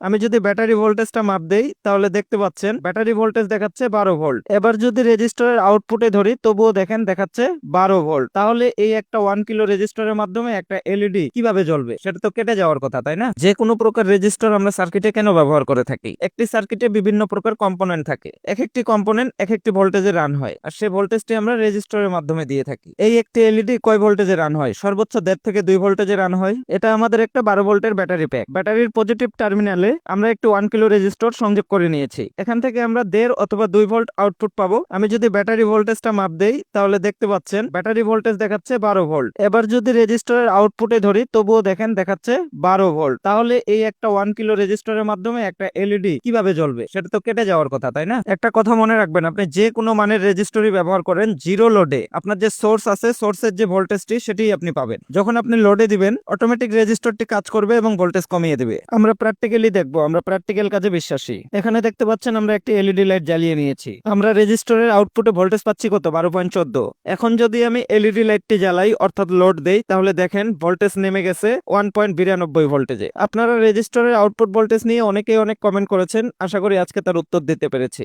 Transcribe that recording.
আমি যদি ব্যাটারি ভোল্টেজটা মাপ দেই তাহলে দেখতে পাচ্ছেন ব্যাটারি ভোল্টেজ দেখাচ্ছে 12 ভোল্ট। এবার যদি রেজিস্টরের আউটপুটে ধরি তবুও দেখেন দেখাচ্ছে 12 ভোল্ট। তাহলে এই একটা 1 কিলো রেজিস্টরের মাধ্যমে একটা এলইডি কিভাবে জ্বলবে? সেটা তো কেটে যাওয়ার কথা, তাই না? যে কোনো প্রকার রেজিস্টর আমরা সার্কিটে কেন ব্যবহার করে থাকি? একটি সার্কিটে বিভিন্ন প্রকার কম্পোনেন্ট থাকে, এক একটি কম্পোনেন্ট এক একটি ভোল্টেজে রান হয়, আর সেই ভোল্টেজটি আমরা রেজিস্টরের মাধ্যমে দিয়ে থাকি। এই একটি এলইডি কয় ভোল্টেজে রান হয়? সর্বোচ্চ 1.5 থেকে 2 ভোল্টেজে রান হয়। এটা আমাদের একটা 12 ভোল্টের ব্যাটারি প্যাক। ব্যাটারির পজিটিভ টার্মিনালে আমরা একটু 1 কিলো রেজিস্টর সংযোগ করে নিয়েছি। এখান থেকে আমরা 1.5 অথবা 2 ভোল্ট আউটপুট পাবো। আমি যদি ব্যাটারি ভোল্টেজটা মাপ দেই তাহলে দেখতে পাচ্ছেন ব্যাটারি ভোল্টেজ দেখাচ্ছে 12 ভোল্ট। এবার যদি রেজিস্টরের আউটপুটে ধরি তবুও দেখেন দেখাচ্ছে 12 ভোল্ট। তাহলে এই একটা 1 কিলো রেজিস্টরের মাধ্যমে একটা এলইডি কিভাবে জ্বলবে? সেটা তো কেটে যাওয়ার কথা, তাই না? একটা কথা মনে রাখবেন, আপনি যে কোনো মানের রেজিস্টরই ব্যবহার করেন, জিরো লোডে আপনার যে সোর্স আছে, সোর্সের যে ভোল্টেজটি সেটি আপনি পাবেন। যখন আপনি লোডে দিবেন অটোমেটিক রেজিস্টরটি কাজ করবে এবং ভোল্টেজ কমিয়ে দেবে। আমরা প্র্যাকটিক্যালি দেখবো, আমরা প্র্যাকটিক্যাল কাজে বিশ্বাসী। এখানে দেখতে পাচ্ছেন আমরা একটি এলইডি লাইট জ্বালিয়ে নিয়েছি। আমরা রেজিস্টরের আউটপুটে ভোল্টেজ পাচ্ছি কত? 12.14। এখন যদি আমি এলইডি লাইটটি জ্বালাই অর্থাৎ লোড দেই তাহলে দেখেন ভোল্টেজ নেমে গেছে 1.92 ভোল্টেজে। আপনারা রেজিস্টরের আউটপুট ভোল্টেজ নিয়ে অনেকেই অনেক কমেন্ট করেছেন, আশা করি আজকে তার উত্তর দিতে পেরেছি।